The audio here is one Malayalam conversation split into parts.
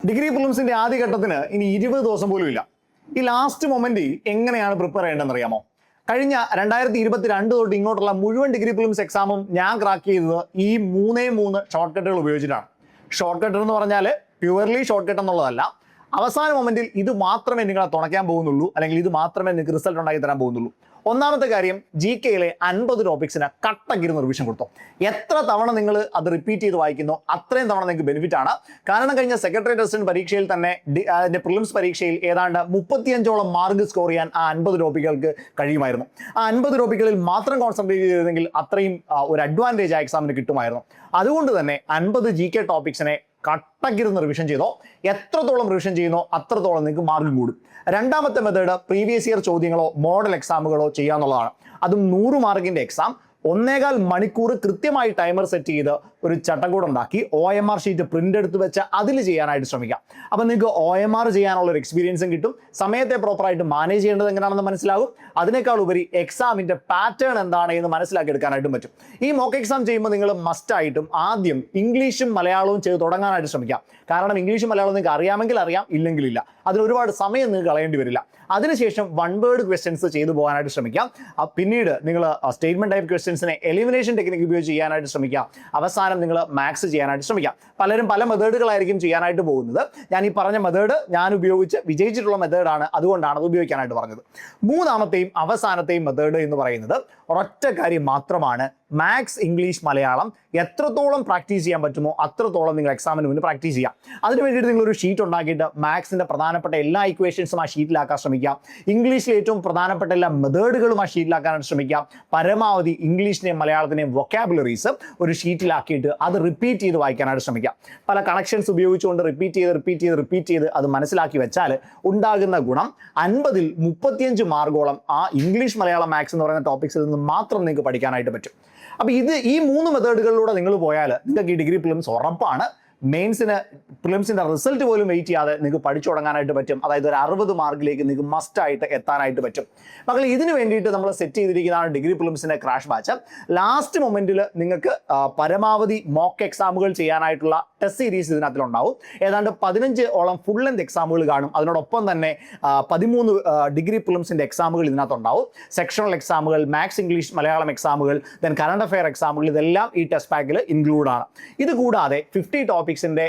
ഡിഗ്രി പ്രിലിംസിന്റെ ആദ്യ ഘട്ടത്തിന് ഇനി 20 ദിവസം പോലും ഇല്ല. ഈ ലാസ്റ്റ് മൊമെന്റ് എങ്ങനെയാണ് പ്രിപ്പയർ ചെയ്യേണ്ടതെന്ന് അറിയാമോ? കഴിഞ്ഞ 2022 തൊട്ട് ഇങ്ങോട്ടുള്ള മുഴുവൻ ഡിഗ്രി പ്രിലിംസ് എക്സാമും ഞാൻ ക്രാക്ക് ചെയ്തത് ഈ 3 ഷോർട്ട് കട്ടുകൾ ഉപയോഗിച്ചിട്ടാണ്. ഷോർട്ട് കട്ട് എന്ന് പറഞ്ഞാൽ പ്യുവർലി ഷോർട്ട് കട്ട് എന്നുള്ളതല്ല, അവസാന മൊമെന്റിൽ ഇത് മാത്രമേ നിങ്ങളെ തുണയ്ക്കാൻ പോകുന്നുള്ളൂ, അല്ലെങ്കിൽ ഇത് മാത്രമേ നിങ്ങൾക്ക് റിസൾട്ട് ഉണ്ടാക്കി തരാൻ പോകുന്നുള്ളൂ. ഒന്നാമത്തെ കാര്യം, GK-യിലെ 50 ടോപ്പിക്സിന് കട്ടക്കിരുന്ന് റിവിഷൻ കൊടുത്തു. എത്ര തവണ നിങ്ങൾ അത് റിപ്പീറ്റ് ചെയ്ത് വായിക്കുന്നോ അത്രയും തവണ നിങ്ങൾക്ക് ബെനിഫിറ്റ് ആണ്. കാരണം കഴിഞ്ഞ സെക്രട്ടറി അസിസ്റ്റന്റ് പരീക്ഷയിൽ തന്നെ അതിന്റെ പ്രിലിംസ് പരീക്ഷയിൽ ഏതാണ്ട് 35ഓളം മാർക്ക് സ്കോർ ചെയ്യാൻ ആ 50 ടോപ്പിക്കുകൾക്ക് കഴിയുമായിരുന്നു. ആ 50 ടോപ്പിക്കുകളിൽ മാത്രം കോൺസെൻട്രേറ്റ് ചെയ്തിരുന്നെങ്കിൽ അത്രയും ഒരു അഡ്വാൻറ്റേജ് ആ എക്സാമിന് കിട്ടുമായിരുന്നു. അതുകൊണ്ട് തന്നെ 50 GK ടോപ്പിക്സിനെ കട്ടക്കിരുന്ന് റിവിഷൻ ചെയ്തോ. എത്രത്തോളം റിവിഷൻ ചെയ്യുന്നോ അത്രത്തോളം നിങ്ങൾക്ക് മാർക്ക് കൂടും. രണ്ടാമത്തെ മെത്തേഡ് പ്രീവിയസ് ഇയർ ചോദ്യങ്ങളോ മോഡൽ എക്സാമുകളോ ചെയ്യാന്നുള്ളതാണ്. അതും 100 മാർക്കിന്റെ എക്സാം 1.25 മണിക്കൂർ കൃത്യമായി ടൈമർ സെറ്റ് ചെയ്ത് ഒരു ചട്ടക്കൂട് ഉണ്ടാക്കി OMR ഷീറ്റ് പ്രിന്റ് എടുത്ത് വെച്ച് അതിൽ ചെയ്യാനായിട്ട് ശ്രമിക്കാം. അപ്പം നിങ്ങൾക്ക് OMR ചെയ്യാനുള്ള ഒരു എക്സ്പീരിയൻസും കിട്ടും, സമയത്തെ പ്രോപ്പറായിട്ട് മാനേജ് ചെയ്യേണ്ടത് എങ്ങനെയാണെന്ന് മനസ്സിലാകും. അതിനേക്കാൾ ഉപരി എക്സാമിന്റെ പാറ്റേൺ എന്താണ് എന്ന് മനസ്സിലാക്കി എടുക്കാനായിട്ടും പറ്റും. ഈ മോക്ക് എക്സാം ചെയ്യുമ്പോൾ നിങ്ങൾ മസ്റ്റായിട്ടും ആദ്യം ഇംഗ്ലീഷും മലയാളവും ചെയ്ത് തുടങ്ങാനായിട്ട് ശ്രമിക്കാം. കാരണം ഇംഗ്ലീഷും മലയാളവും നിങ്ങൾക്ക് അറിയാമെങ്കിൽ അറിയാം, ഇല്ലെങ്കിൽ ഇല്ല. അതിന് ഒരുപാട് സമയം നിങ്ങൾക്ക് കളയേണ്ടി വരില്ല. അതിനുശേഷം 1 വേർഡ് ക്വസ്റ്റ്യൻസ് ചെയ്തു പോകാനായിട്ട് ശ്രമിക്കാം. പിന്നീട് നിങ്ങൾ സ്റ്റേറ്റ്മെന്റ് ടൈപ്പ് ക്വസ്റ്റ്യൻസിനെ എലിമിനേഷൻ ടെക്നിക്ക് ഉപയോഗിച്ച് ചെയ്യാനായിട്ട് ശ്രമിക്കാം. അവസാനം നിങ്ങൾ മാത്സ് ചെയ്യാനായിട്ട് ശ്രമിക്കാം. പലരും പല മെത്തേഡുകളായിരിക്കും ചെയ്യാനായിട്ട് പോകുന്നത്. ഞാൻ ഈ പറഞ്ഞ മെത്തേഡ് ഞാൻ ഉപയോഗിച്ച് വിജയിച്ചിട്ടുള്ള മെത്തേഡാണ്, അതുകൊണ്ടാണ് അത് ഉപയോഗിക്കാനായിട്ട് പറഞ്ഞത്. മൂന്നാമത്തെയും അവസാനത്തെയും മെത്തേഡ് എന്ന് പറയുന്നത് ഒരൊറ്റ കാര്യം മാത്രമാണ്. മാത്സ്, ഇംഗ്ലീഷ്, മലയാളം എത്രത്തോളം പ്രാക്ടീസ് ചെയ്യാൻ പറ്റുമോ അത്രത്തോളം നിങ്ങൾ എക്സാമിന് മുന്നേ പ്രാക്ടീസ് ചെയ്യാം. അതിന് വേണ്ടിയിട്ട് നിങ്ങളൊരു ഷീറ്റ് ഉണ്ടാക്കിയിട്ട് മാത്സിന്റെ പ്രധാനപ്പെട്ട എല്ലാ ഇക്വേഷൻസും ആ ഷീറ്റിലാക്കാൻ ശ്രമിക്കാം. ഇംഗ്ലീഷിലെ ഏറ്റവും പ്രധാനപ്പെട്ട എല്ലാ മെത്തേഡുകളും ആ ഷീറ്റിലാക്കാനായിട്ട് ശ്രമിക്കാം. പരമാവധി ഇംഗ്ലീഷിനെയും മലയാളത്തിനെയും വൊക്കാബുലറീസ് ഒരു ഷീറ്റിലാക്കിയിട്ട് അത് റിപ്പീറ്റ് ചെയ്ത് വായിക്കാനായിട്ട് ശ്രമിക്കാം. പല കണക്ഷൻസ് ഉപയോഗിച്ചുകൊണ്ട് റിപ്പീറ്റ് ചെയ്ത് അത് മനസ്സിലാക്കി വെച്ചാൽ ഉണ്ടാകുന്ന ഗുണം 50-ൽ 35 മാർക്കോളം ആ ഇംഗ്ലീഷ്, മലയാളം, മാത്സ് എന്ന് പറയുന്ന ടോപ്പിക്സിൽ നിന്ന് മാത്രം നിങ്ങൾക്ക് പഠിക്കാനായിട്ട് പറ്റും. അപ്പോൾ ഈ 3 മെത്തേഡുകളിലൂടെ നിങ്ങൾ പോയാൽ നിങ്ങൾക്ക് ഈ ഡിഗ്രി പ്രിലിംസ് ഉറപ്പാണ്. മെയിൻസിന് പ്രിലിംസിന്റെ റിസൾട്ട് പോലും വെയിറ്റ് ചെയ്യാതെ നിങ്ങൾക്ക് പഠിച്ചു തുടങ്ങാനായിട്ട് പറ്റും. അതായത് ഒരു 60 മാർക്കിലേക്ക് നിങ്ങൾക്ക് മസ്റ്റായിട്ട് എത്താനായിട്ട് പറ്റും. മക്കൾ, ഇതിന് വേണ്ടിയിട്ട് നമ്മൾ സെറ്റ് ചെയ്തിരിക്കുന്നതാണ് ഡിഗ്രി പ്രിലിംസിന്റെ ക്രാഷ് ബാച്ച്. ലാസ്റ്റ് മൊമെന്റിൽ നിങ്ങൾക്ക് പരമാവധി മോക്ക് എക്സാമുകൾ ചെയ്യാനായിട്ടുള്ള ടെസ്റ്റ് സീരീസ് ഇതിനകത്തിലുണ്ടാവും. ഏതാണ്ട് 15ഓളം ഫുൾ ലെന്ത് എക്സാമുകൾ കാണും. അതിനോടൊപ്പം തന്നെ 13 ഡിഗ്രി പ്രിലിംസിന്റെ എക്സാമുകൾ ഇതിനകത്തുണ്ടാവും. സെക്ഷണൽ എക്സാമുകൾ, മാത്സ്, ഇംഗ്ലീഷ്, മലയാളം എക്സാമുകൾ, ദെൻ കറണ്ട് അഫെയർ എക്സാമുകൾ, ഇതെല്ലാം ഈ ടെസ്റ്റ് പാക്കിൽ ഇൻക്ലൂഡ് ആണ്. ഇത് കൂടാതെ 50 ടോപ്പിക്സിന്റെ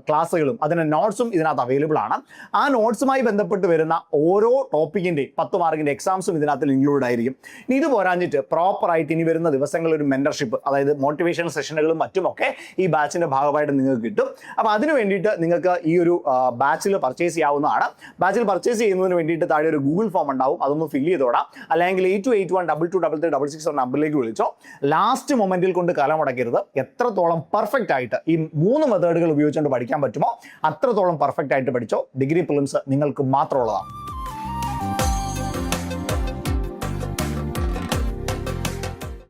ക്ലാസ്സുകളും അതിന്റെ നോട്ട്സും ഇതിനകത്ത് അവൈലബിൾ ആണ്. ആ നോട്ട്സുമായി ബന്ധപ്പെട്ട് വരുന്ന ഓരോ ടോപ്പിക്കിന്റെയും 10 മാർക്കിന്റെ എക്സാംസും ഇതിനകത്ത് ഇൻക്ലൂഡ് ആയിരിക്കും. ഇനി ഇത് പോരാഞ്ഞിട്ട് പ്രോപ്പറായിട്ട് ഇനി വരുന്ന ദിവസങ്ങളിൽ ഒരു മെന്റർഷിപ്പ്, അതായത് മോട്ടിവേഷൻ സെഷനുകളും മറ്റുമൊക്കെ ഈ ബാച്ചിന്റെ ഭാഗമായിട്ട് നിങ്ങൾക്ക് കിട്ടും. അപ്പോൾ അതിന് വേണ്ടിയിട്ട് നിങ്ങൾക്ക് ഈ ഒരു ബാച്ചിൽ പർച്ചേസ് ചെയ്യാവുന്നതാണ്. ബാച്ചിൽ പർച്ചേസ് ചെയ്യുന്നതിന് വേണ്ടിയിട്ട് താഴെ ഒരു ഗൂഗിൾ ഫോം ഉണ്ടാവും, അതൊന്ന് ഫില്ല് ചെയ്തോടാം. അല്ലെങ്കിൽ 8281223366 നമ്പറിലേക്ക് വിളിച്ചോ. ലാസ്റ്റ് മൊമെന്റിൽ കൊണ്ട് കലമുടക്കരുത്. എത്രത്തോളം പെർഫെക്റ്റ് ആയിട്ട് ഈ 3 മെത്തേഡുകൾ ഉപയോഗിച്ചുകൊണ്ട് പഠിക്കാൻ പറ്റുമോ അത്രത്തോളം പെർഫെക്റ്റ് ആയിട്ട് പഠിച്ചോ. ഡിഗ്രി പ്രിലിംസ് നിങ്ങൾക്ക് മാത്രമുള്ളതാണ്.